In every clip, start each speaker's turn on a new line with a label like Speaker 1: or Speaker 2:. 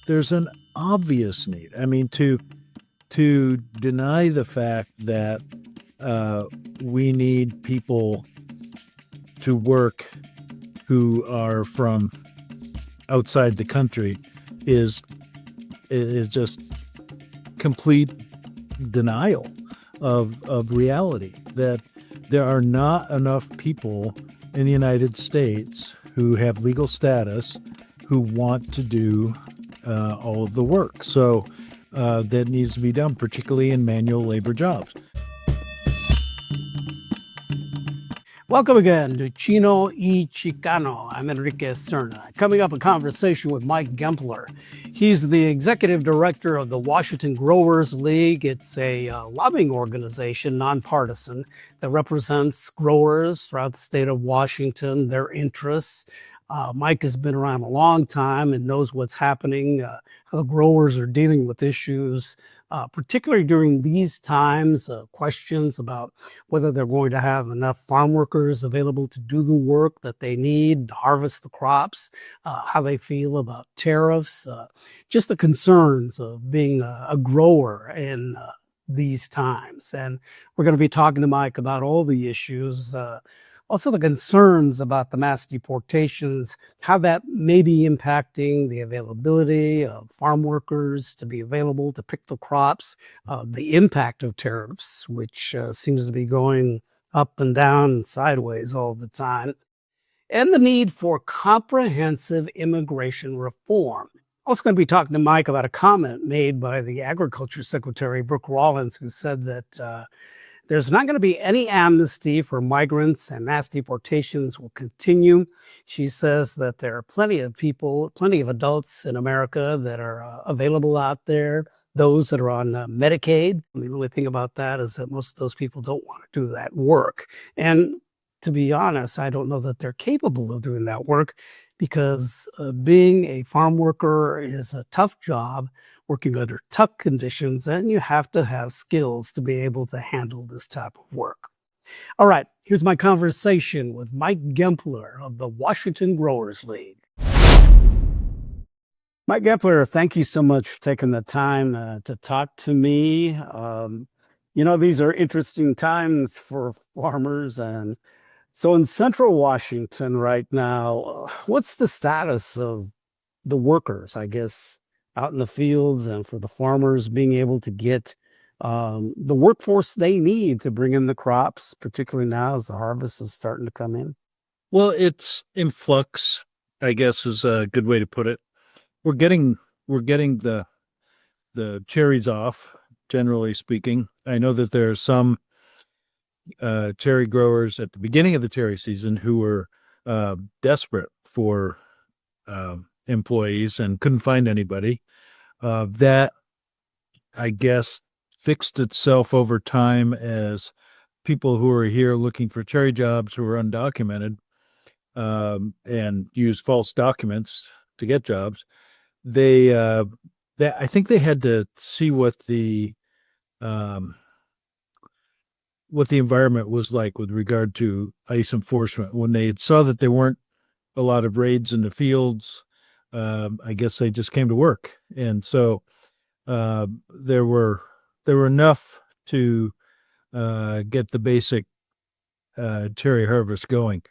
Speaker 1: there's an obvious need. I mean, to deny the fact that we need people to work who are from outside the country is just complete denial of reality, that there are not enough people in the United States who have legal status who want to do all of the work. So that needs to be done, particularly in manual labor jobs.
Speaker 2: Welcome again to Chino y Chicano. I'm Enrique Cerna. Coming up, a conversation with Mike Gempler. He's the executive director of the Washington Growers League. It's a lobbying organization, nonpartisan, that represents growers throughout the state of Washington, their interests. Mike has been around a long time and knows what's happening, how the growers are dealing with issues, particularly during these times, questions about whether they're going to have enough farm workers available to do the work that they need to harvest the crops, how they feel about tariffs, just the concerns of being a grower in these times. And we're going to be talking to Mike about all the issues. Also, the concerns about the mass deportations, how that may be impacting the availability of farm workers to be available to pick the crops, the impact of tariffs, which seems to be going up and down and sideways all the time, and the need for comprehensive immigration reform. Also going to be talking to Mike about a comment made by the Agriculture Secretary, Brooke Rollins, who said that there's not going to be any amnesty for migrants and mass deportations will continue. She says that there are plenty of people, plenty of adults in America that are available out there, those that are on Medicaid. The only thing about that is that most of those people don't want to do that work. And to be honest, I don't know that they're capable of doing that work because being a farm worker is a tough job, working under tough conditions, and you have to have skills to be able to handle this type of work. All right, here's my conversation with Mike Gempler of the Washington Growers League. Mike Gempler, thank you so much for taking the time to talk to me. These are interesting times for farmers. And so in central Washington right now, what's the status of the workers, I guess, out in the fields, and for the farmers being able to get the workforce they need to bring in the crops, particularly now as the harvest is starting to come in?
Speaker 1: Well, it's in flux, I guess, is a good way to put it. We're getting the cherries off, generally speaking. I know that there are some cherry growers at the beginning of the cherry season who were desperate for employees and couldn't find anybody. That, I guess, fixed itself over time as people who are here looking for cherry jobs who are undocumented and use false documents to get jobs. I think they had to see what the environment was like with regard to ICE enforcement. When they saw that there weren't a lot of raids in the fields, I guess they just came to work, and so there were enough to get the basic cherry harvest going.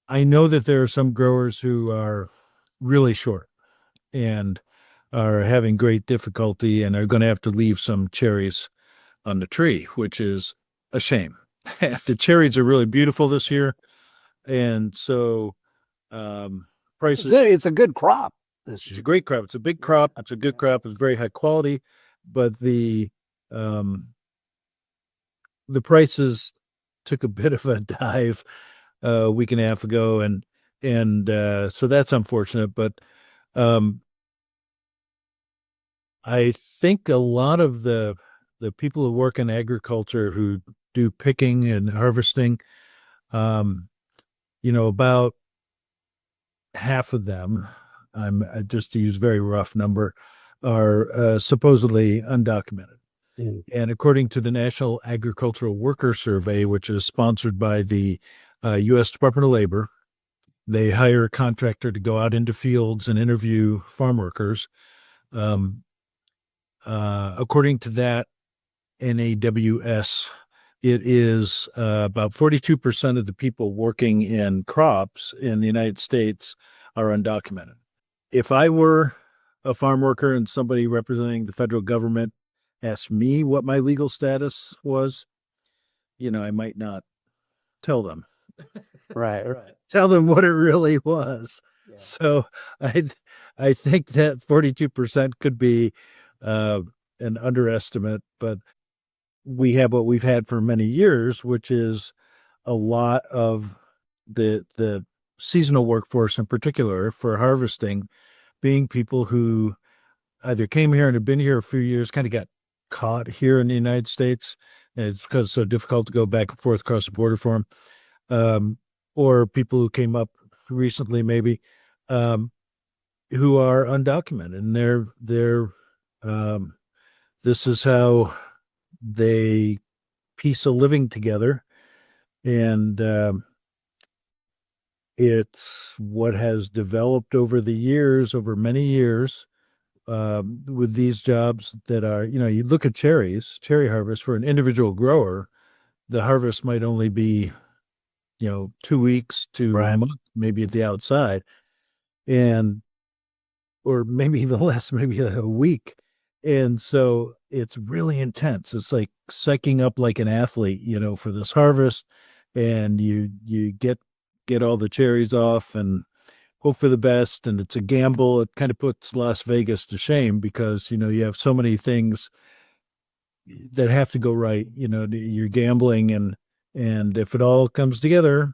Speaker 1: I know that there are some growers who are really short and are having great difficulty and are going to have to leave some cherries on the tree, which is a shame. The cherries are really beautiful this year, and so prices.
Speaker 2: It's a good crop.
Speaker 1: It's a great crop. It's a big crop. It's a good crop. It's very high quality, but the prices took a bit of a dive a week and a half ago, and so that's unfortunate. But I think a lot of the people who work in agriculture who do picking and harvesting, about half of them, just to use a very rough number, are supposedly undocumented. And according to the National Agricultural Worker Survey, which is sponsored by the U.S. Department of Labor, they hire a contractor to go out into fields and interview farm workers. Um, According to that NAWS, it is about 42% of the people working in crops in the United States are undocumented. If I were a farm worker and somebody representing the federal government asked me what my legal status was, I might not tell them.
Speaker 2: Right, right.
Speaker 1: Tell them what it really was.
Speaker 2: Yeah.
Speaker 1: So I I think that 42% could be uh, an underestimate, but we have what we've had for many years, which is a lot of the seasonal workforce in particular for harvesting being people who either came here and have been here a few years, kind of got caught here in the United States. And it's because it's so difficult to go back and forth across the border for them. Or people who came up recently, maybe, um, who are undocumented, and um, this is how they piece a living together, and it's what has developed over the years, over many years, with these jobs that are, you look at cherry harvest for an individual grower, the harvest might only be, 2 weeks to a
Speaker 2: Right.
Speaker 1: month, maybe at the outside, and or maybe even less, maybe a week. And so it's really intense. It's like psyching up like an athlete, for this harvest, and you get all the cherries off and hope for the best. And it's a gamble. It kind of puts Las Vegas to shame because you have so many things that have to go right. You're gambling, and if it all comes together,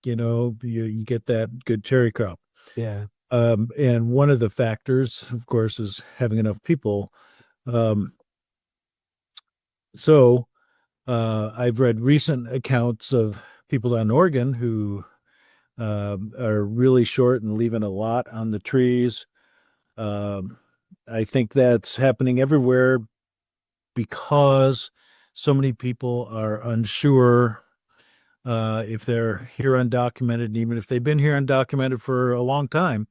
Speaker 1: you get that good cherry crop.
Speaker 2: Yeah.
Speaker 1: And one of the factors, of course, is having enough people. Um, so I've read recent accounts of people down in Oregon who are really short and leaving a lot on the trees. Um, I think that's happening everywhere because so many people are unsure if they're here undocumented, and even if they've been here undocumented for a long time,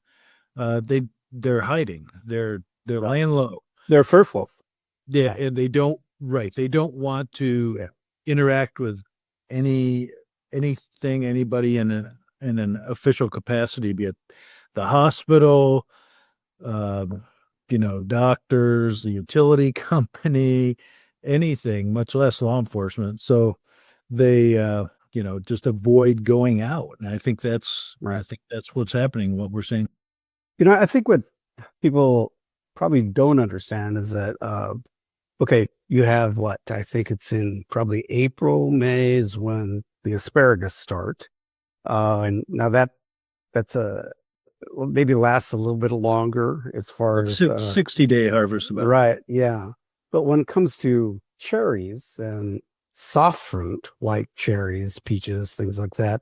Speaker 1: they're hiding. They're
Speaker 2: Right.
Speaker 1: laying low.
Speaker 2: They're fearful.
Speaker 1: Yeah, and they don't want to
Speaker 2: Yeah.
Speaker 1: interact with any anybody in an official capacity, be it the hospital, um, doctors, the utility company, anything, much less law enforcement. So they just avoid going out. And I
Speaker 2: Right.
Speaker 1: think that's what's happening, what we're seeing.
Speaker 2: I think what people probably don't understand is that, okay, you have what I think it's in probably April, May is when the asparagus start. And now that's well, maybe lasts a little bit longer as far as
Speaker 1: 60-day harvest about.
Speaker 2: right, yeah. But when it comes to cherries and soft fruit like cherries, peaches, things like that,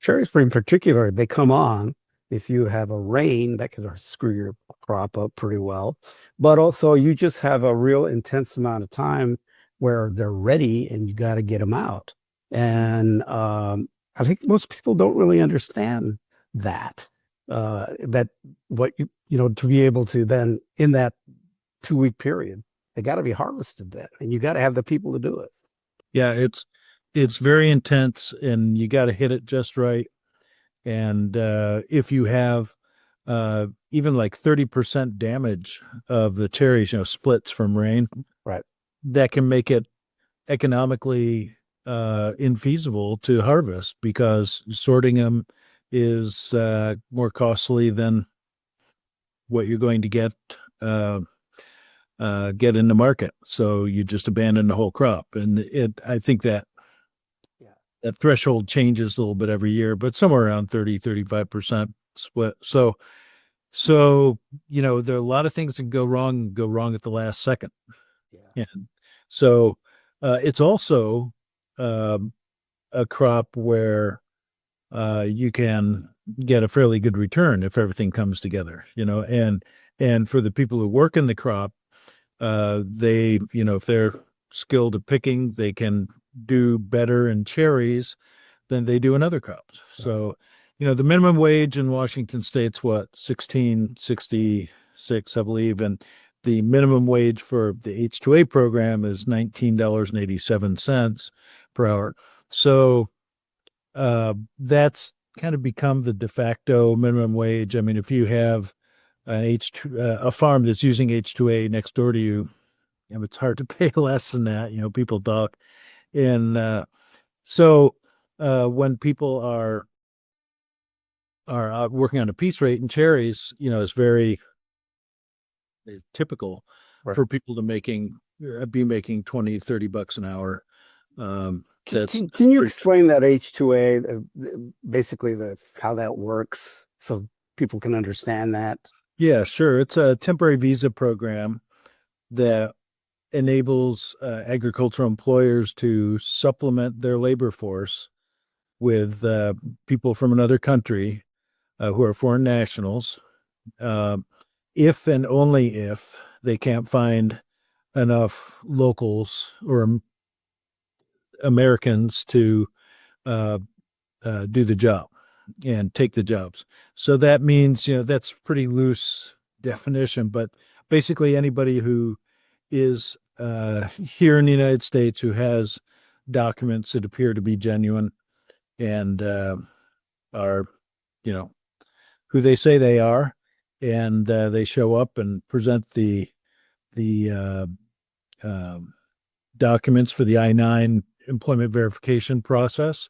Speaker 2: cherries in particular, they come on if you have a rain that can screw your crop up pretty well. But also, you just have a real intense amount of time where they're ready and you got to get them out. And I think most people don't really understand that. That what to be able to then in that 2 week period, they got to be harvested then, and you got to have the people to do it.
Speaker 1: Yeah, it's very intense, and you got to hit it just right. And if you have even like 30% damage of the cherries, splits from rain,
Speaker 2: Right.
Speaker 1: that can make it economically infeasible to harvest because sorting them is more costly than what you're going to uh, get in the market. So you just abandon the whole crop. And I think that
Speaker 2: Yeah.
Speaker 1: that threshold changes a little bit every year, but somewhere around 35% split. So, there are a lot of things that go wrong at the last second.
Speaker 2: Yeah.
Speaker 1: And so it's also um, a crop where you can get a fairly good return if everything comes together, and for the people who work in the crop, they, if they're skilled at picking, they can do better in cherries than they do in other crops. So, the minimum wage in Washington State's what, 16.67 $26, I believe, and the minimum wage for the H-2A program is $19.87 per hour. So that's kind of become the de facto minimum wage. I mean, if you have a farm that's using H-2A next door to you, it's hard to pay less than that. People talk. And so when people are out working on a piece rate in cherries, it's very typical for people to be making 20-30 bucks an hour.
Speaker 3: Can you explain that H-2A, basically how that works so people can understand that?
Speaker 1: Yeah, sure. It's a temporary visa program that enables agricultural employers to supplement their labor force with people from another country who are foreign nationals, if and only if they can't find enough locals or Americans to do the job and take the jobs. So that means, that's pretty loose definition, but basically anybody who is here in the United States who has documents that appear to be genuine and are, who they say they are, and they show up and present the documents for the I-9 employment verification process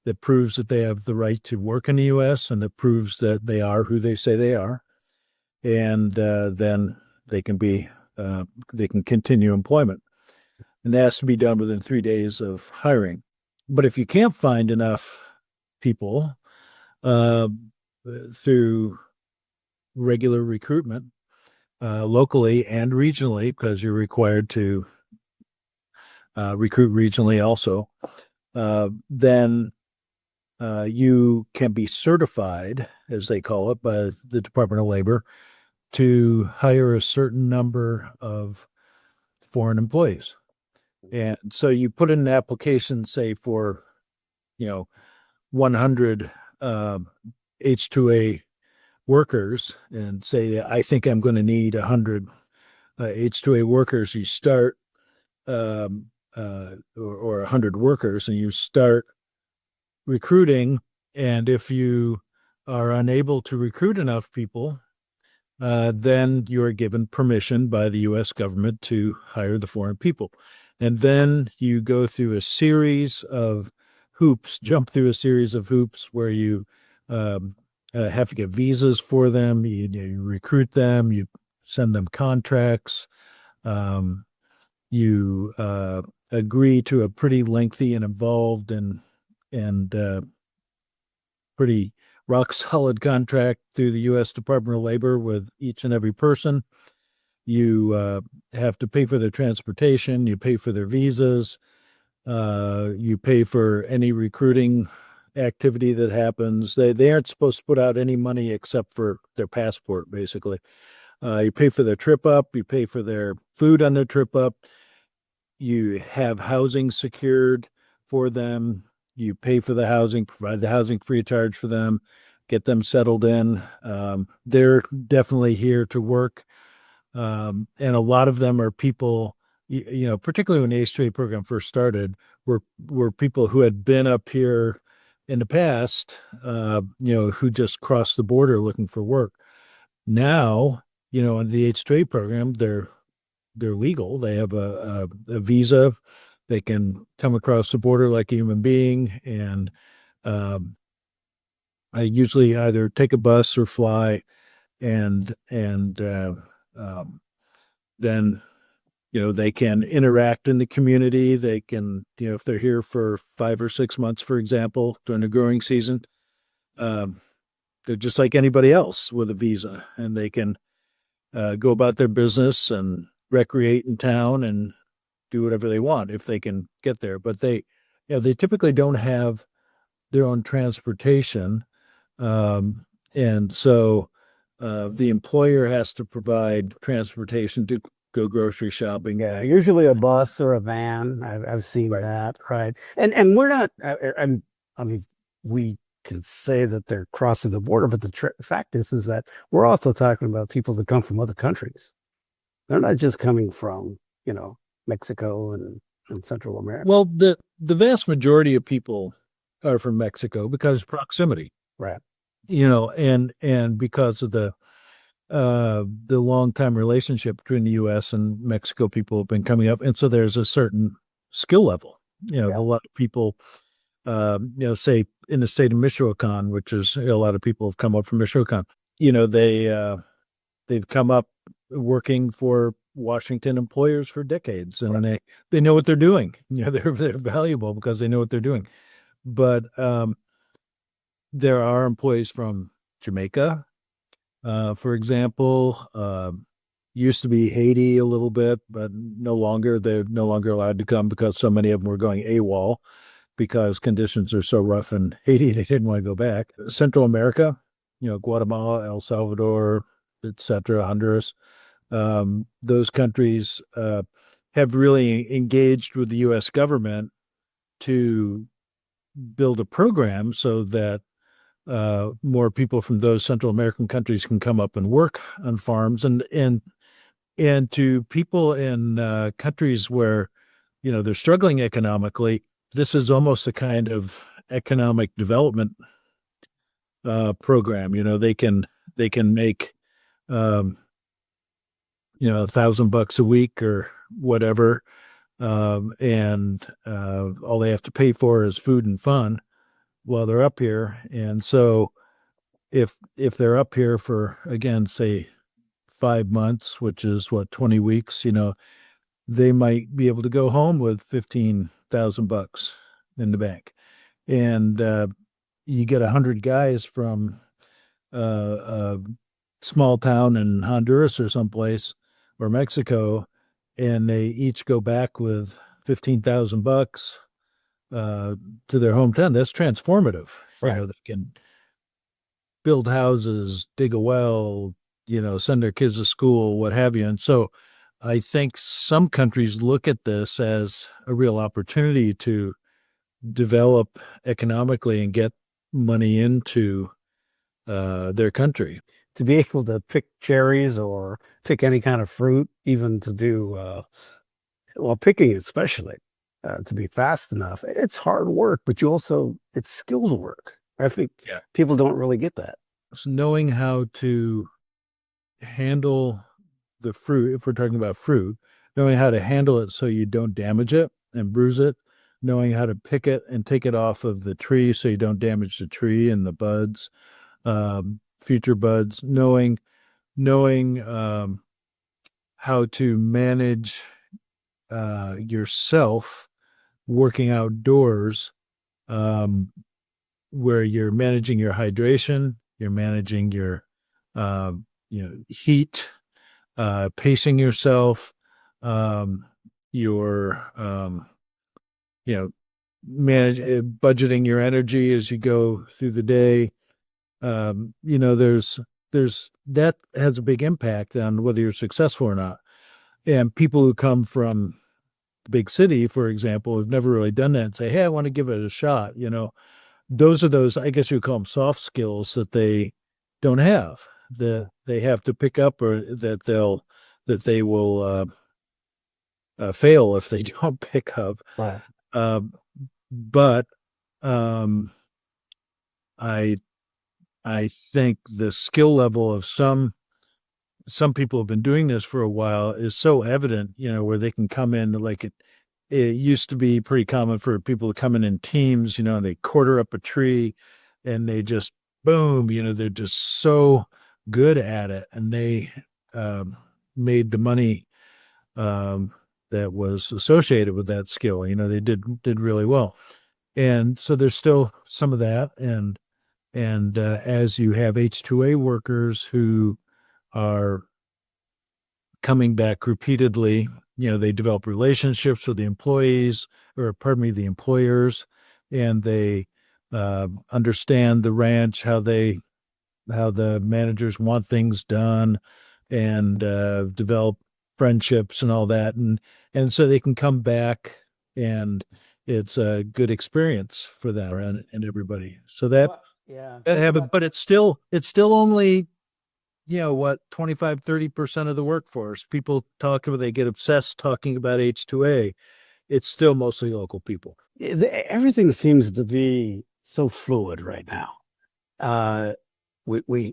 Speaker 1: that proves that they have the right to work in the U.S. and that proves that they are who they say they are, and then they can continue employment. And that has to be done within 3 days of hiring. But if you can't find enough people through regular recruitment, locally and regionally, because you're required to recruit regionally also, then you can be certified, as they call it, by the Department of Labor to hire a certain number of foreign employees. And so you put in an application, say, for, 100 H-2A workers, and say, I think I'm going to need 100 H-2A workers. You start, or 100 workers, and you start recruiting. And if you are unable to recruit enough people, then you are given permission by the U.S. government to hire the foreign people. And then you go through a series of hoops, jump through a series of hoops where you have to get visas for them, you recruit them, you send them contracts, you agree to a pretty lengthy and involved and pretty rock solid contract through the U.S. Department of Labor with each and every person. You have to pay for their transportation, you pay for their visas, you pay for any recruiting activity that happens. They aren't supposed to put out any money except for their passport, basically. You pay for their trip up, you pay for their food on their trip up, you have housing secured for them, you pay for the housing, provide the housing free of charge for them, get them settled in. They're definitely here to work. And a lot of them are people, particularly when the H-2A program first started, were people who had been up here in the past, who just crossed the border looking for work. Now, in the H-2A program, they're legal. They have a visa. They can come across the border like a human being, and I usually either take a bus or fly, and then they can interact in the community. They can, if they're here for 5 or 6 months, for example, during the growing season, they're just like anybody else with a visa, and they can go about their business and recreate in town and do whatever they want if they can get there. But they typically don't have their own transportation, and so the employer has to provide transportation to go grocery shopping.
Speaker 3: Yeah, usually a bus or a van. I've seen that, right? And we're not. I mean, we can say that they're crossing the border, but the fact is that we're also talking about people that come from other countries. They're not just coming from, Mexico and Central America.
Speaker 1: Well, the vast majority of people are from Mexico because of proximity,
Speaker 3: Right.
Speaker 1: and because of the long time relationship between the U.S. and Mexico, people have been coming up, and so there's a certain skill level.
Speaker 3: Yeah.
Speaker 1: A lot of people, say in the state of Michoacan, which is a lot of people have come up from Michoacan. They've come up working for Washington employers for decades, and they know what they're doing. They're valuable because they know what they're doing. But there are employees from Jamaica, for example. Used to be Haiti a little bit, but no longer. They're no longer allowed to come because so many of them were going AWOL because conditions are so rough in Haiti. They didn't want to go back. Central America, Guatemala, El Salvador, etc., Honduras. Those countries have really engaged with the U.S. government to build a program so that more people from those Central American countries can come up and work on farms, and to people in countries where they're struggling economically. This is almost a kind of economic development program. They can make $1,000 a week or whatever, and all they have to pay for is food and fun while they're up here. And so if they're up here for, again, say 5 months, which is 20 weeks, they might be able to go home with $15,000 in the bank. And you get 100 guys from a small town in Honduras or someplace, or Mexico, and they each go back with $15,000 to their hometown. That's transformative.
Speaker 3: Right.
Speaker 1: They can build houses, dig a well, send their kids to school, what have you. And so I think some countries look at this as a real opportunity to develop economically and get money into their country.
Speaker 3: To be able to pick cherries or pick any kind of fruit, even to do, picking especially, to be fast enough. It's hard work, but it's skilled work. I think people don't really get that.
Speaker 1: So knowing how to handle the fruit, if we're talking about fruit, knowing how to handle it so you don't damage it and bruise it, knowing how to pick it and take it off of the tree so you don't damage the tree and the buds, future buds, knowing how to manage yourself working outdoors, where you're managing your hydration, you're managing your heat, pacing yourself, you're budgeting your energy as you go through the day. There's that has a big impact on whether you're successful or not. And people who come from the big city, for example, have never really done that and say, "Hey, I want to give it a shot." Those are those, I guess you would call them soft skills that they don't have. They have to pick up, or that they will fail if they don't pick up.
Speaker 3: Right.
Speaker 1: But I think the skill level of some people have been doing this for a while is so evident, where they can come in like it used to be pretty common for people to come in teams, and they quarter up a tree and they just boom, they're just so good at it, and they made the money that was associated with that skill. They did really well. And so there's still some of that. And as you have H-2A workers who are coming back repeatedly, they develop relationships with the employees, or pardon me, the employers, and they understand the ranch, how the managers want things done, and develop friendships and all that. And so they can come back, and it's a good experience for them and everybody. So
Speaker 3: Yeah.
Speaker 1: But it's still only, what, 25-30% of the workforce. People talk about, they get obsessed talking about H2A. It's still mostly local people.
Speaker 3: Everything seems to be so fluid right now. We're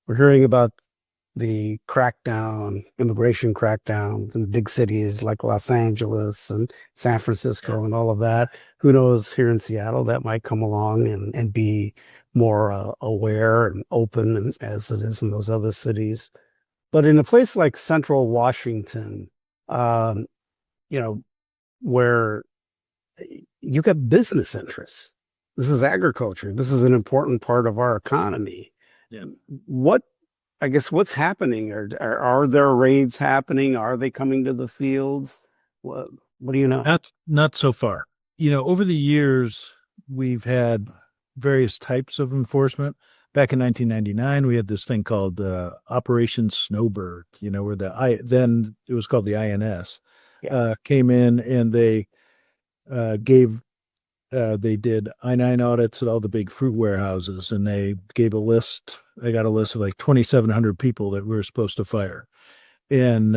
Speaker 3: hearing about the crackdown, immigration crackdowns in big cities like Los Angeles and San Francisco and all of that. Who knows, here in Seattle, that might come along and be more aware and open as it is in those other cities. But in a place like Central Washington, um, you know, where you got business interests. This is agriculture. This is an important part of our economy.
Speaker 1: Yeah.
Speaker 3: What's happening? Are there raids happening? Are they coming to the fields? What do you know?
Speaker 1: Not so far. Over the years, we've had various types of enforcement. Back in 1999, we had this thing called Operation Snowbird, where then it was called the INS, came in and they they did I-9 audits at all the big fruit warehouses, and they gave a list. I got a list of like 2,700 people that we were supposed to fire. And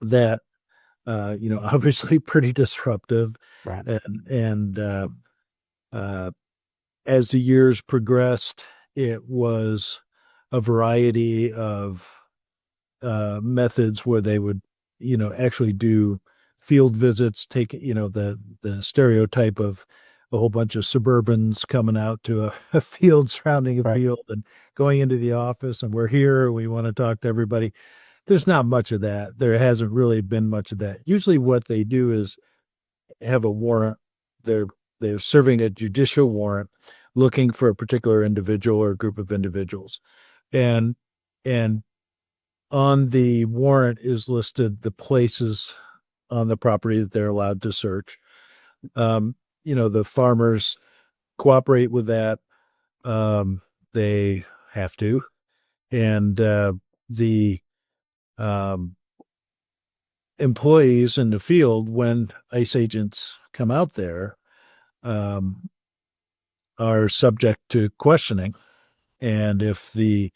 Speaker 1: that, obviously pretty disruptive.
Speaker 3: Right.
Speaker 1: And as the years progressed, it was a variety of methods where they would, actually do field visits, take, the stereotype of a whole bunch of suburbans coming out to a field, surrounding a field and going into the office, and we're here, we want to talk to everybody. There's not much of that. There hasn't really been much of that. Usually what they do is have a warrant. They're serving a judicial warrant looking for a particular individual or a group of individuals. And on the warrant is listed the places on the property that they're allowed to search. The farmers cooperate with that. They have to. And the employees in the field, when ICE agents come out there, are subject to questioning. And if the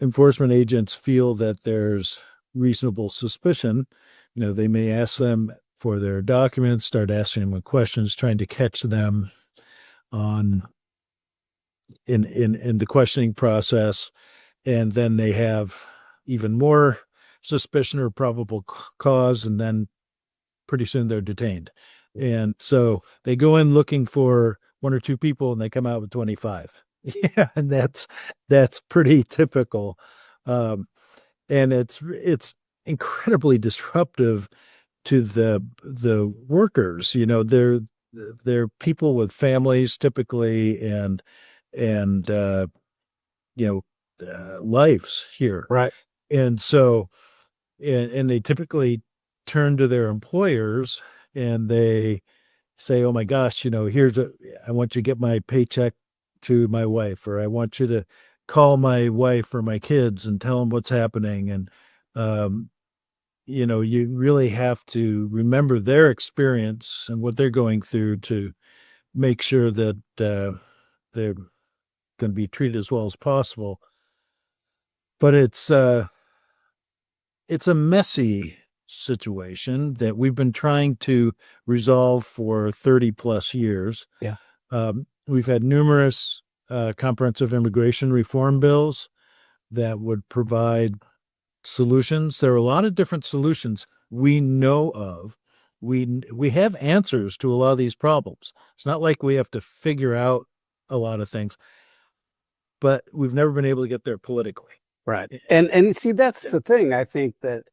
Speaker 1: enforcement agents feel that there's reasonable suspicion, they may ask them for their documents, start asking them questions, trying to catch them in the questioning process. And then they have even more suspicion or probable cause, and then pretty soon they're detained. And so they go in looking for one or two people and they come out with 25. Yeah, and that's pretty typical. And it's incredibly disruptive to the workers. They're people with families typically, and lives here.
Speaker 3: Right.
Speaker 1: And so, and they typically turn to their employers and they say, "Oh my gosh, I want you to get my paycheck to my wife, or I want you to call my wife or my kids and tell them what's happening." And, you really have to remember their experience and what they're going through to make sure that they're going to be treated as well as possible. But it's a messy situation that we've been trying to resolve for 30 plus years.
Speaker 3: Yeah.
Speaker 1: We've had numerous comprehensive immigration reform bills that would provide solutions. There are a lot of different solutions we know of. We have answers to a lot of these problems. It's not like we have to figure out a lot of things, but we've never been able to get there politically.
Speaker 3: Right. And see, that's the thing I think that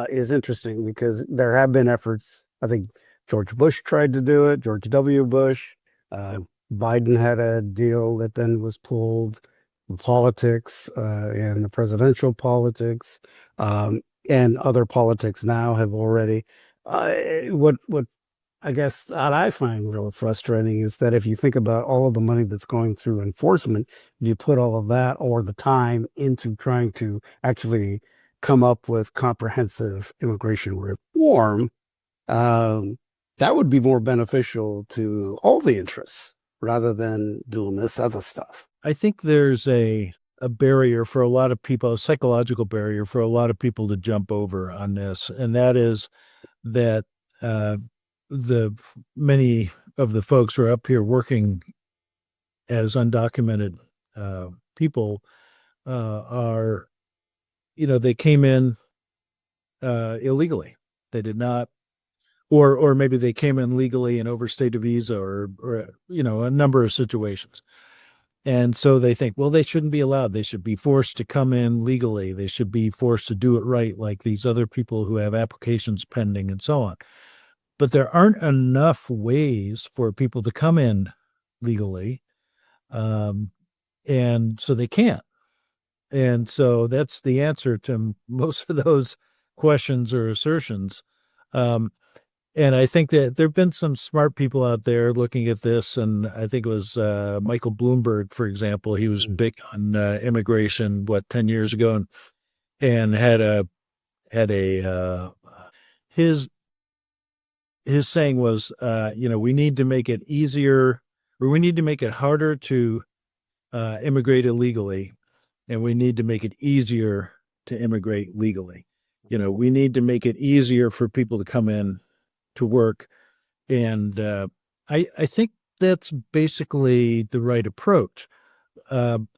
Speaker 3: is interesting, because there have been efforts. I think George Bush tried to do it, George W. Bush. Biden had a deal that then was pulled. Politics and the presidential politics and other politics now have already. What I guess that I find real frustrating is that if you think about all of the money that's going through enforcement, you put all of that or the time into trying to actually come up with comprehensive immigration reform, that would be more beneficial to all the interests. rather than doing this other stuff.
Speaker 1: I think there's a barrier for a lot of people, a psychological barrier for a lot of people to jump over on this, and that is that the many of the folks who are up here working as undocumented people are, they came in illegally. They did not, or maybe they came in legally and overstayed a visa, or a number of situations. And so they think, well, they shouldn't be allowed. They should be forced to come in legally. They should be forced to do it right, like these other people who have applications pending and so on. But there aren't enough ways for people to come in legally. And so they can't. And so that's the answer to most of those questions or assertions. And I think that there have been some smart people out there looking at this. And I think it was Michael Bloomberg, for example. He was big on immigration, 10 years ago, and had his saying was, we need to make it easier, or we need to make it harder to immigrate illegally, and we need to make it easier to immigrate legally. We need to make it easier for people to come in to work. And I think that's basically the right approach.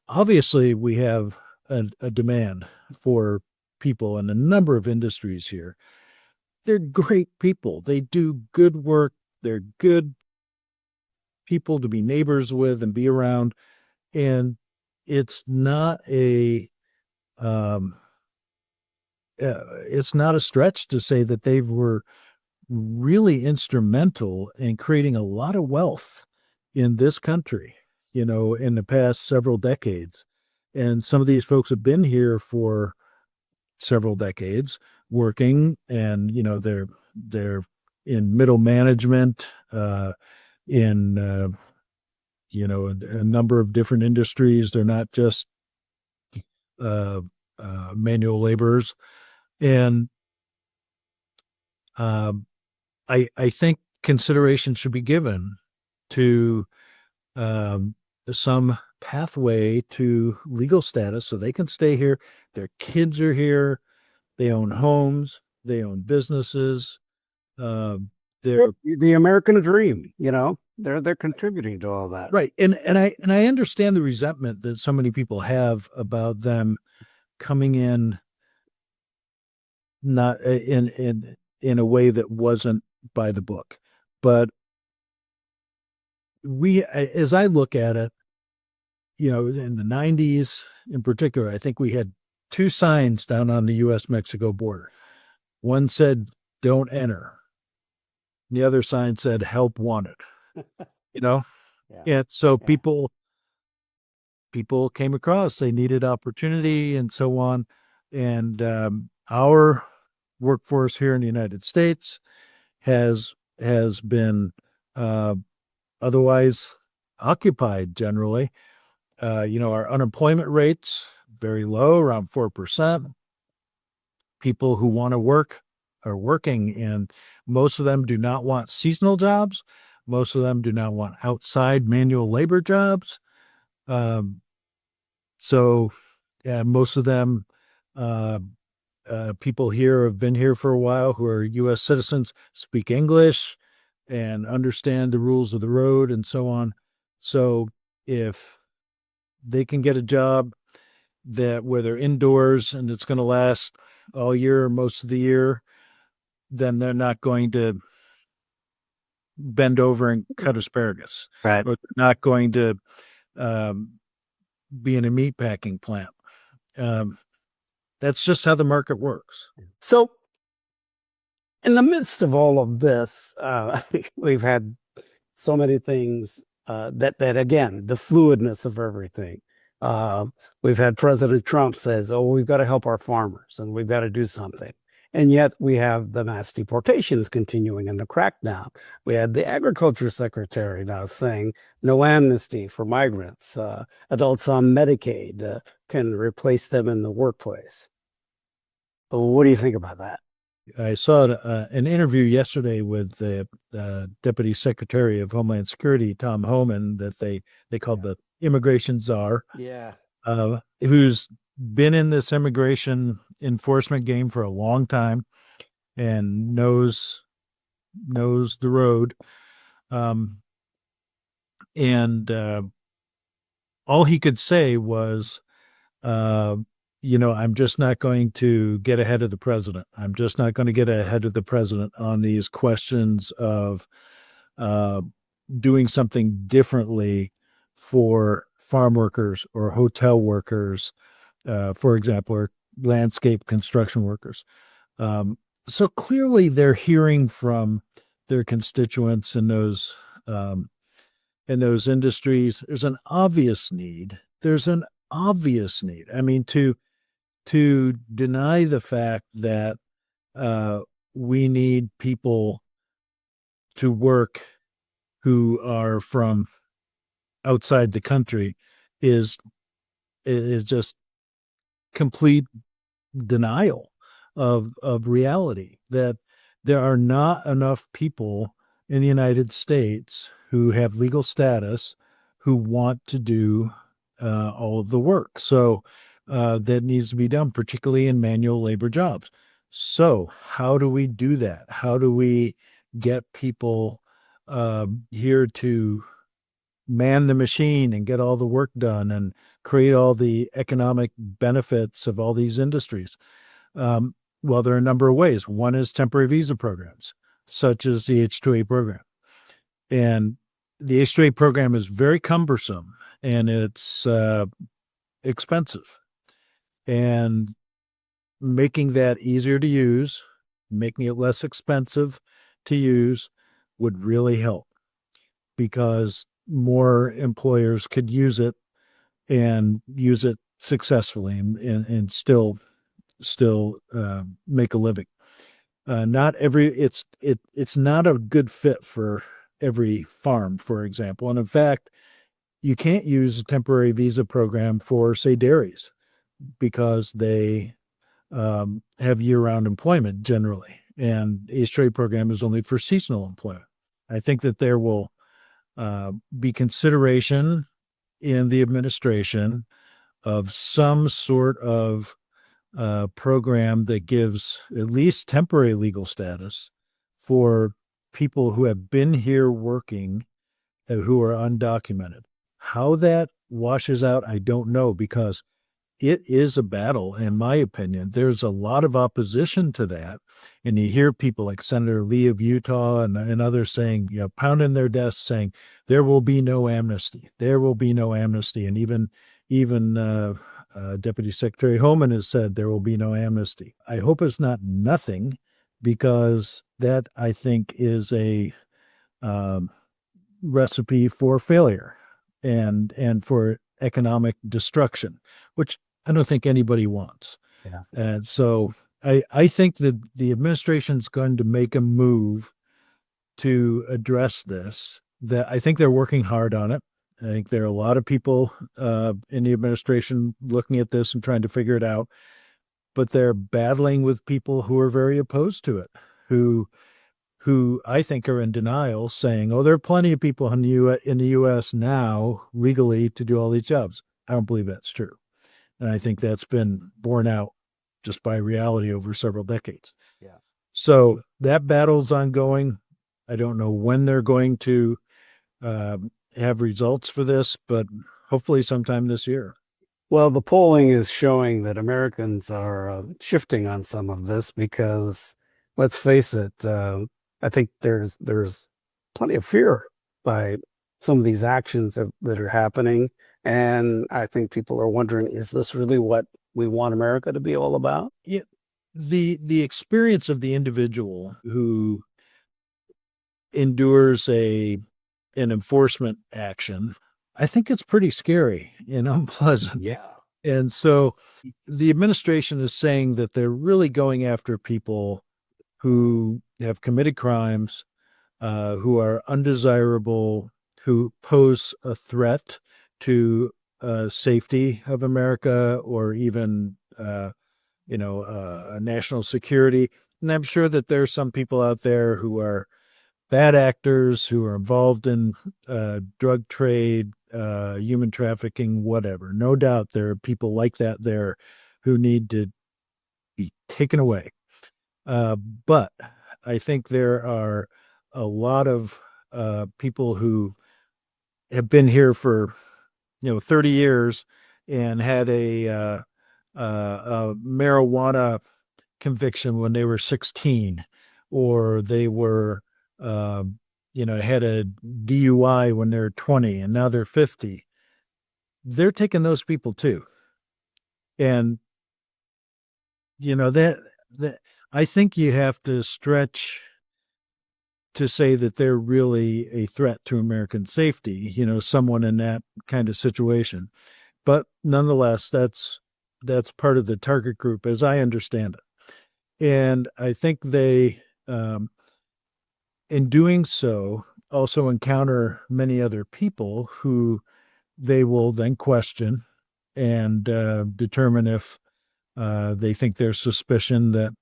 Speaker 1: Obviously, we have a demand for people in a number of industries here. They're great people. They do good work. They're good people to be neighbors with and be around. And it's not it's not a stretch to say that they were really instrumental in creating a lot of wealth in this country, in the past several decades. And some of these folks have been here for several decades working, and, they're in middle management, in, a number of different industries. They're not just manual laborers. And I think consideration should be given to some pathway to legal status so they can stay here. Their kids are here. They own homes. They own businesses. They're
Speaker 3: The American dream, they're contributing to all that.
Speaker 1: right. And I understand the resentment that so many people have about them coming in not in a way that wasn't by the book. But as I look at it, in the 90s in particular, I think we had two signs down on the U.S.-Mexico border. One said, "Don't enter." The other sign said, "Help wanted."
Speaker 3: Yeah.
Speaker 1: And so
Speaker 3: Yeah.
Speaker 1: people came across, they needed opportunity and so on. And our workforce here in the United States has been otherwise occupied generally. Our unemployment rate's very low, around 4%. People who want to work are working, and most of them do not want seasonal jobs. Most of them do not want outside manual labor jobs. So most of them, people here have been here for a while who are U.S. citizens, speak English and understand the rules of the road and so on. So if they can get a job where they're indoors and it's going to last all year or most of the year, then they're not going to bend over and cut asparagus.
Speaker 3: Right.
Speaker 1: Or they're not going to be in a meat packing plant. That's just how the market works.
Speaker 3: So in the midst of all of this, I think we've had so many things that again, the fluidness of everything. We've had President Trump says, "Oh, we've got to help our farmers and we've got to do something." And yet we have the mass deportations continuing and the crackdown. We had the agriculture secretary now saying no amnesty for migrants. Adults on Medicaid can replace them in the workplace. What do you think about that?
Speaker 1: I saw an interview yesterday with the Deputy Secretary of Homeland Security, Tom Homan, that they called the immigration czar,
Speaker 2: Yeah.
Speaker 1: who's been in this immigration enforcement game for a long time and knows the road. And all he could say was, I'm just not going to get ahead of the president. I'm just not going to get ahead of the president on these questions of doing something differently for farm workers or hotel workers, for example, or landscape construction workers. So clearly they're hearing from their constituents in those industries. There's an obvious need. I mean, to deny the fact that we need people to work who are from outside the country is just complete denial of reality, that there are not enough people in the United States who have legal status who want to do all of the work. So that needs to be done, particularly in manual labor jobs. So how do we do that? How do we get people here to man the machine and get all the work done and create all the economic benefits of all these industries? Well, there are a number of ways. One is temporary visa programs, such as the H-2A program. And the H-2A program is very cumbersome and it's expensive. And making that easier to use, making it less expensive to use would really help, because more employers could use it and use it successfully and still make a living. It's not a good fit for every farm, for example. And in fact, you can't use a temporary visa program for, say, dairies, because they have year-round employment generally, and the H-2A program is only for seasonal employment. I think that there will be consideration in the administration of some sort of program that gives at least temporary legal status for people who have been here working who are undocumented. How that washes out, I don't know, because it is a battle, in my opinion. There's a lot of opposition to that. And you hear people like Senator Lee of Utah and others saying, pounding their desks saying, there will be no amnesty. There will be no amnesty. And even Deputy Secretary Homan has said there will be no amnesty. I hope it's not nothing, because that, I think, is a recipe for failure and for economic destruction, which I don't think anybody wants.
Speaker 3: Yeah.
Speaker 1: And so I think that the administration's going to make a move to address this. That I think they're working hard on it. I think there are a lot of people in the administration looking at this and trying to figure it out, but they're battling with people who are very opposed to it, who I think are in denial, saying, "Oh, there are plenty of people in the U.S. now legally to do all these jobs." I don't believe that's true, and I think that's been borne out just by reality over several decades.
Speaker 2: Yeah.
Speaker 1: So that battle's ongoing. I don't know when they're going to have results for this, but hopefully sometime this year.
Speaker 3: Well, the polling is showing that Americans are shifting on some of this, because let's face it, I think there's plenty of fear by some of these actions that are happening. And I think people are wondering, is this really what we want America to be all about?
Speaker 1: Yeah, the experience of the individual who endures an enforcement action, I think it's pretty scary and unpleasant.
Speaker 3: Yeah.
Speaker 1: And so the administration is saying that they're really going after people who have committed crimes, who are undesirable, who pose a threat to safety of America, or even national security. And I'm sure that there's some people out there who are bad actors who are involved in drug trade, human trafficking, whatever. No doubt there are people like that there who need to be taken away. But I think there are a lot of people who have been here for 30 years and had a marijuana conviction when they were 16, or they were had a DUI when they're 20 and now they're 50. They're taking those people too. And that I think you have to stretch to say that they're really a threat to American safety, someone in that kind of situation. But nonetheless, that's part of the target group as I understand it. And I think they, in doing so, also encounter many other people who they will then question and determine if they think there's suspicion that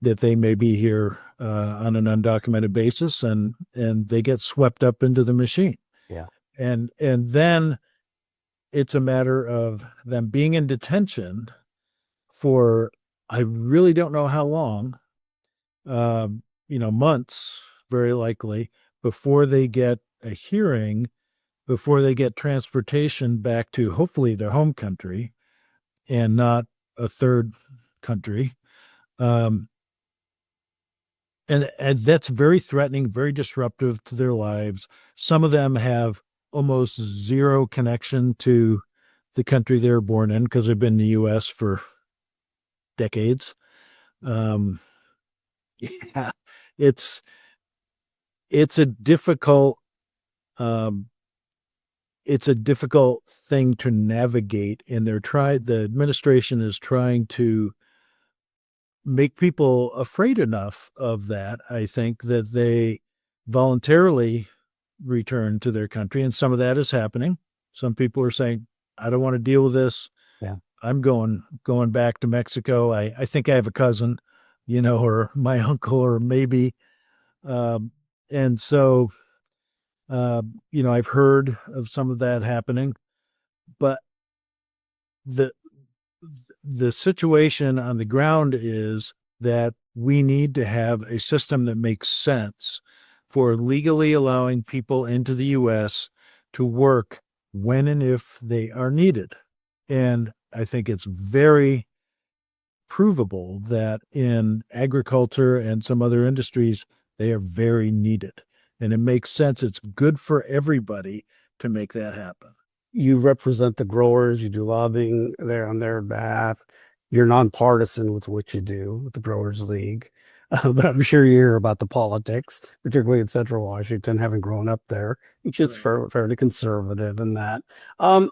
Speaker 1: they may be here on an undocumented basis, and they get swept up into the machine.
Speaker 3: Yeah.
Speaker 1: And then it's a matter of them being in detention for, I really don't know how long, months, very likely, before they get a hearing, before they get transportation back to hopefully their home country and not a third country. And that's very threatening, very disruptive to their lives. Some of them have almost zero connection to the country they were born in because they've been in the U.S. for decades. Yeah, it's a difficult thing to navigate, and the administration is trying to make people afraid enough of that, I think, that they voluntarily return to their country. And some of that is happening. Some people are saying, I don't want to deal with this.
Speaker 3: Yeah.
Speaker 1: I'm going back to Mexico. I think I have a cousin, or my uncle, or maybe. And so, I've heard of some of that happening, but the situation on the ground is that we need to have a system that makes sense for legally allowing people into the U.S. to work when and if they are needed. And I think it's very provable that in agriculture and some other industries, they are very needed. And it makes sense. It's good for everybody to make that happen.
Speaker 3: You represent the growers, you do lobbying there on their behalf. You're nonpartisan with what you do with the Growers League. But I'm sure you hear about the politics, particularly in Central Washington, having grown up there, which is fairly conservative in that. I'm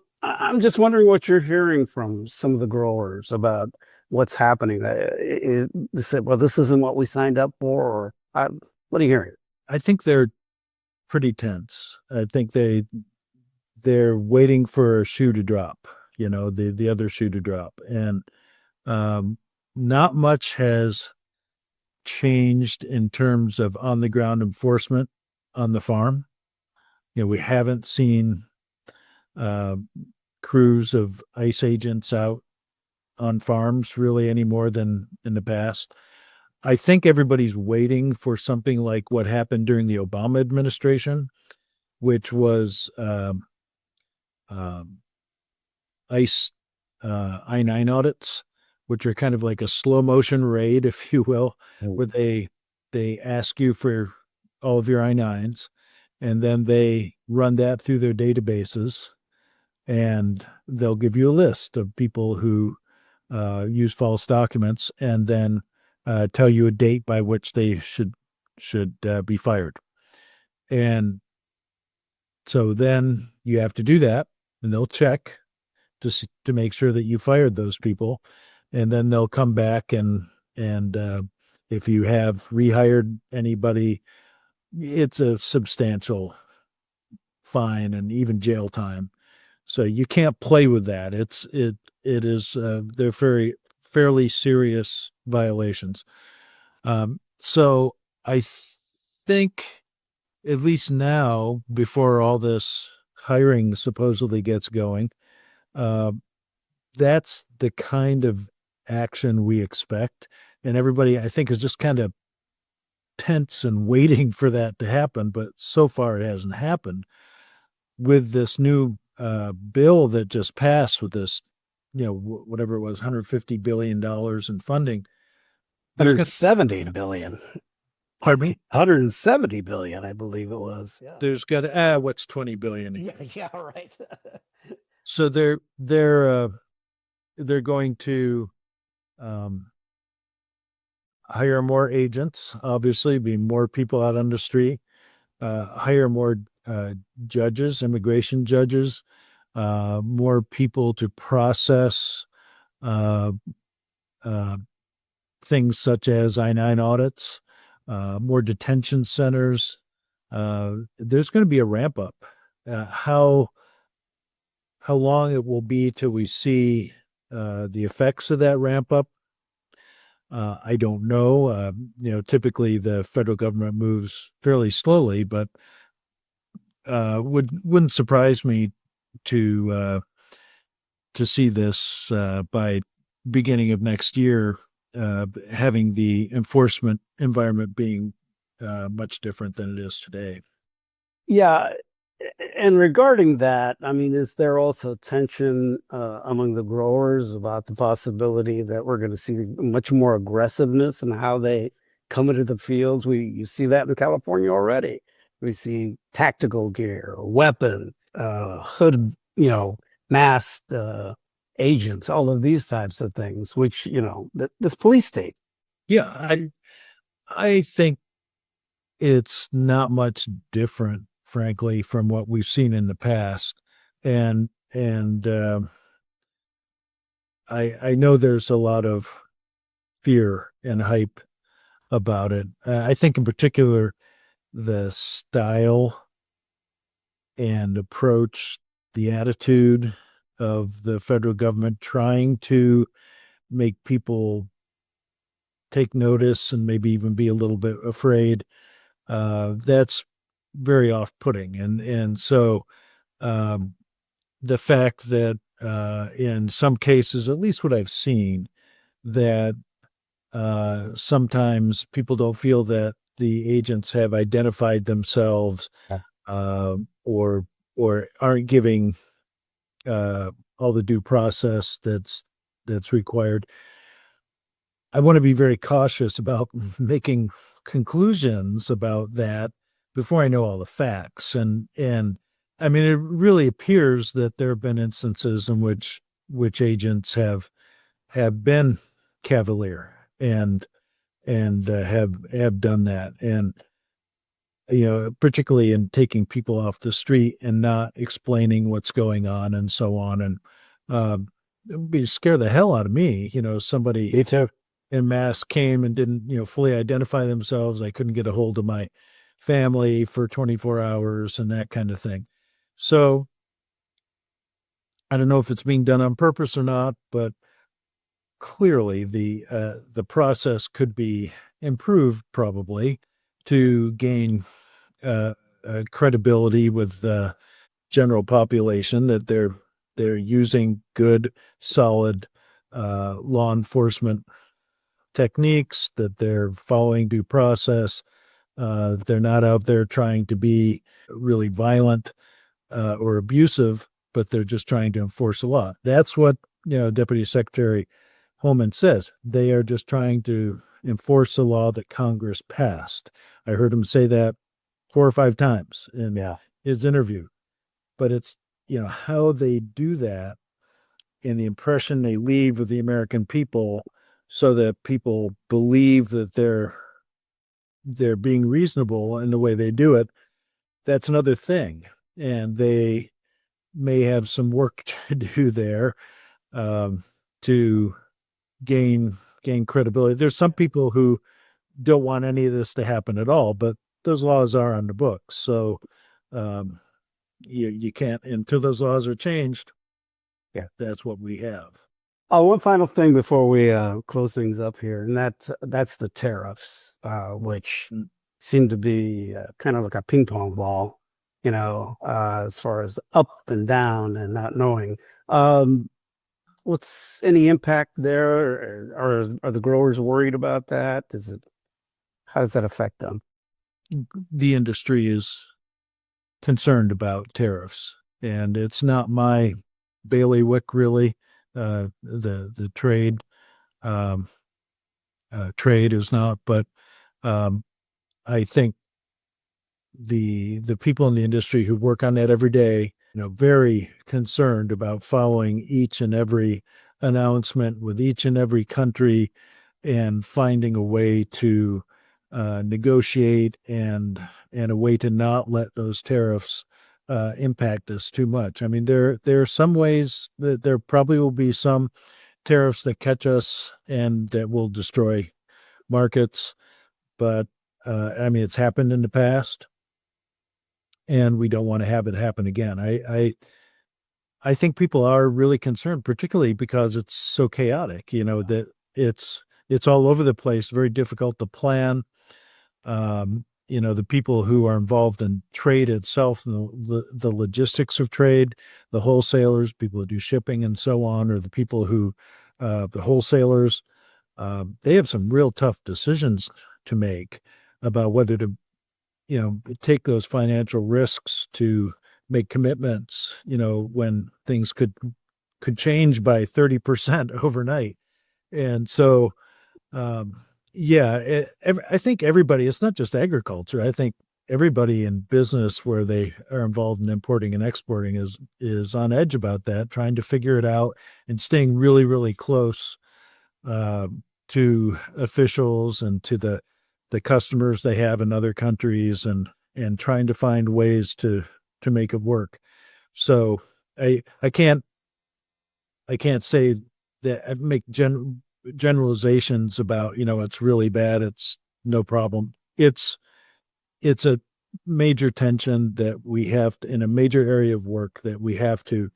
Speaker 3: just wondering what you're hearing from some of the growers about what's happening. They said, well, this isn't what we signed up for, or what are you hearing?
Speaker 1: I think they're pretty tense. I think they're waiting for a shoe to drop, the other shoe to drop. And not much has changed in terms of on the ground enforcement on the farm. We haven't seen crews of ICE agents out on farms really any more than in the past. I think everybody's waiting for something like what happened during the Obama administration, which was ICE I-9 audits, which are kind of like a slow motion raid, if you will, where they ask you for all of your I-9s, and then they run that through their databases, and they'll give you a list of people who use false documents, and then tell you a date by which they should be fired. And so then you have to do that, and they'll check to make sure that you fired those people, and then they'll come back and if you have rehired anybody, it's a substantial fine and even jail time. So you can't play with that. It is they're fairly serious violations. So I think at least now, before all this hiring supposedly gets going, uh, that's the kind of action we expect. And everybody, I think, is just kind of tense and waiting for that to happen. But so far, it hasn't happened. With this new bill that just passed, with this, whatever it was, $150 billion in funding, there's going
Speaker 3: 170 billion.
Speaker 1: pardon me.
Speaker 3: 170 billion, I believe it was. Yeah.
Speaker 1: There's got to what's 20 billion?
Speaker 3: Yeah, right.
Speaker 1: So they're going to hire more agents, obviously, be more people out on the street, hire more judges, immigration judges, more people to process uh, uh, things such as I-9 audits, more detention centers. There's going to be a ramp up. How long it will be till we see the effects of that ramp up, I don't know. Typically the federal government moves fairly slowly, but wouldn't surprise me to see this by beginning of next year, having the enforcement environment being much different than it is today.
Speaker 3: Yeah. And regarding that, I mean, is there also tension among the growers about the possibility that we're going to see much more aggressiveness in how they come into the fields? You see that in California already. We see tactical gear, weapons, hood, masked agents, all of these types of things, which, this police state.
Speaker 1: Yeah, I think it's not much different, frankly, from what we've seen in the past. And I know there's a lot of fear and hype about it. I think in particular, the style and approach, the attitude of the federal government trying to make people take notice and maybe even be a little bit afraid, that's very off-putting. And so the fact that in some cases, at least what I've seen, that sometimes people don't feel that the agents have identified themselves, or aren't giving all the due process that's required. I want to be very cautious about making conclusions about that before I know all the facts. And I mean, it really appears that there have been instances in which agents have been cavalier and have done that. And particularly in taking people off the street and not explaining what's going on and so on. And it would be scare the hell out of me. Somebody
Speaker 3: Me too.
Speaker 1: in mass came and didn't, fully identify themselves. I couldn't get a hold of my family for 24 hours and that kind of thing. So I don't know if it's being done on purpose or not, but clearly the process could be improved probably to gain credibility with the general population that they're using good, solid law enforcement techniques, that they're following due process. They're not out there trying to be really violent or abusive, but they're just trying to enforce the law. That's what Deputy Secretary Holman says. They are just trying to enforce the law that Congress passed. I heard him say that 4 or 5 times in his interview. But it's how they do that and the impression they leave with the American people, so that people believe that they're being reasonable in the way they do it. That's another thing, and they may have some work to do there to gain credibility. There's some people who don't want any of this to happen at all, but those laws are on the books. So you can't, until those laws are changed.
Speaker 3: Yeah.
Speaker 1: That's what we have.
Speaker 3: One final thing before we close things up here, and that's the tariffs, which seem to be kind of like a ping pong ball, as far as up and down and not knowing. What's any impact there? Are the growers worried about that? How does that affect them?
Speaker 1: The industry is concerned about tariffs, and it's not my bailiwick really. The trade is not, but I think the people in the industry who work on that every day, very concerned about following each and every announcement with each and every country and finding a way to negotiate and a way to not let those tariffs impact us too much. I mean, there are some ways that there probably will be some tariffs that catch us and that will destroy markets, but I mean, it's happened in the past, and we don't want to have it happen again. I think people are really concerned, particularly because it's so chaotic. That it's all over the place, very difficult to plan. The people who are involved in trade itself, the logistics of trade, the wholesalers, people who do shipping and so on, or the people who, the wholesalers, they have some real tough decisions to make about whether to, take those financial risks to make commitments, when things could change by 30% overnight. And so, I think everybody, it's not just agriculture. I think everybody in business where they are involved in importing and exporting is on edge about that, trying to figure it out and staying really, really close to officials and to the customers they have in other countries, and trying to find ways to make it work. So I can't say that I make generalizations about, it's really bad, it's no problem. It's a major tension that we have to, in a major area of work that we have to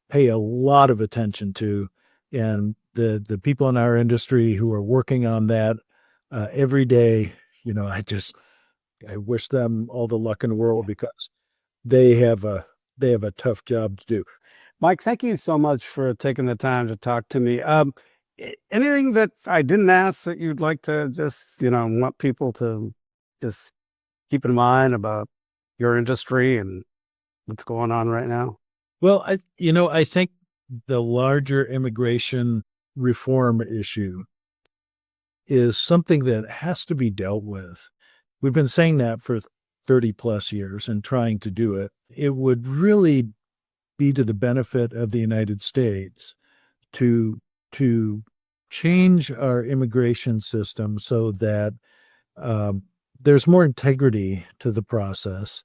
Speaker 1: pay a lot of attention to. And the people in our industry who are working on that every day, I wish them all the luck in the world, because they have a tough job to do.
Speaker 3: Mike, thank you so much for taking the time to talk to me. Anything that I didn't ask that you'd like to just, want people to just keep in mind about your industry and what's going on right now?
Speaker 1: Well, I think the larger immigration reform issue is something that has to be dealt with. We've been saying that for 30 plus years and trying to do it. It would really be to the benefit of the United States to change our immigration system so that there's more integrity to the process.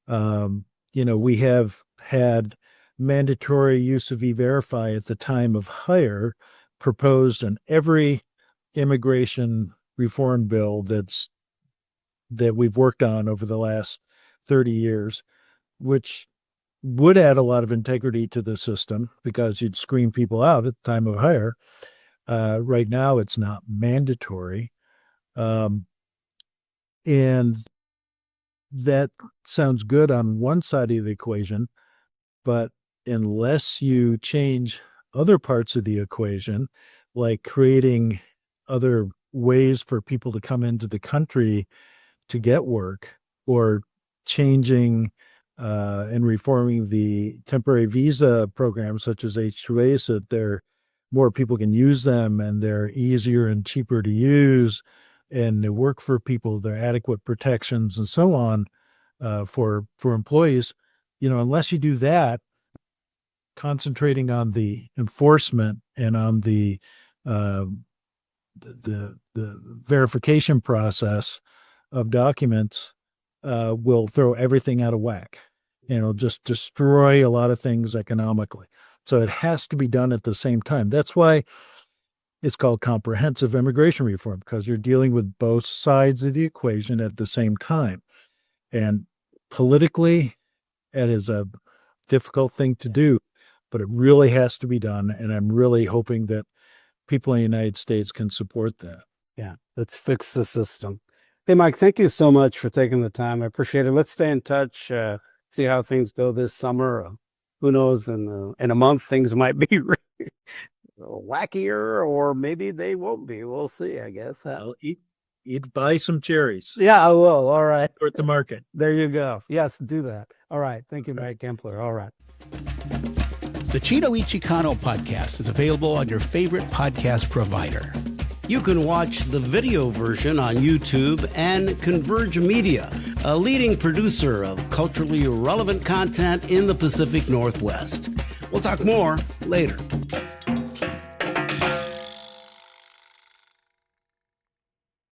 Speaker 1: We have had mandatory use of E-Verify at the time of hire proposed in every immigration reform bill that we've worked on over the last 30 years, which would add a lot of integrity to the system because you'd screen people out at the time of hire. Right now, it's not mandatory. And that sounds good on one side of the equation, but unless you change other parts of the equation, like creating other ways for people to come into the country to get work, or changing and reforming the temporary visa programs such as H-2A so that more people can use them and they're easier and cheaper to use and they work for people, they're adequate protections and so on for employees. Unless you do that, concentrating on the enforcement and on the verification process of documents will throw everything out of whack, and it'll just destroy a lot of things economically. So it has to be done at the same time. That's why it's called comprehensive immigration reform, because you're dealing with both sides of the equation at the same time. And politically, it is a difficult thing to do. but it really has to be done. And I'm really hoping that people in the United States can support that.
Speaker 3: Yeah, let's fix the system. Hey, Mike, thank you so much for taking the time. I appreciate it. Let's stay in touch, see how things go this summer. Who knows, in a month, things might be wackier, or maybe they won't be. We'll see, I guess.
Speaker 1: I'll buy some cherries.
Speaker 3: Yeah, I will. All right.
Speaker 1: Or at the market.
Speaker 3: There you go. Yes, do that. All right. Thank you, Mike Gempler. All right.
Speaker 4: The Chino y Chicano podcast is available on your favorite podcast provider.
Speaker 2: You can watch the video version on YouTube and Converge Media, a leading producer of culturally relevant content in the Pacific Northwest. We'll talk more later.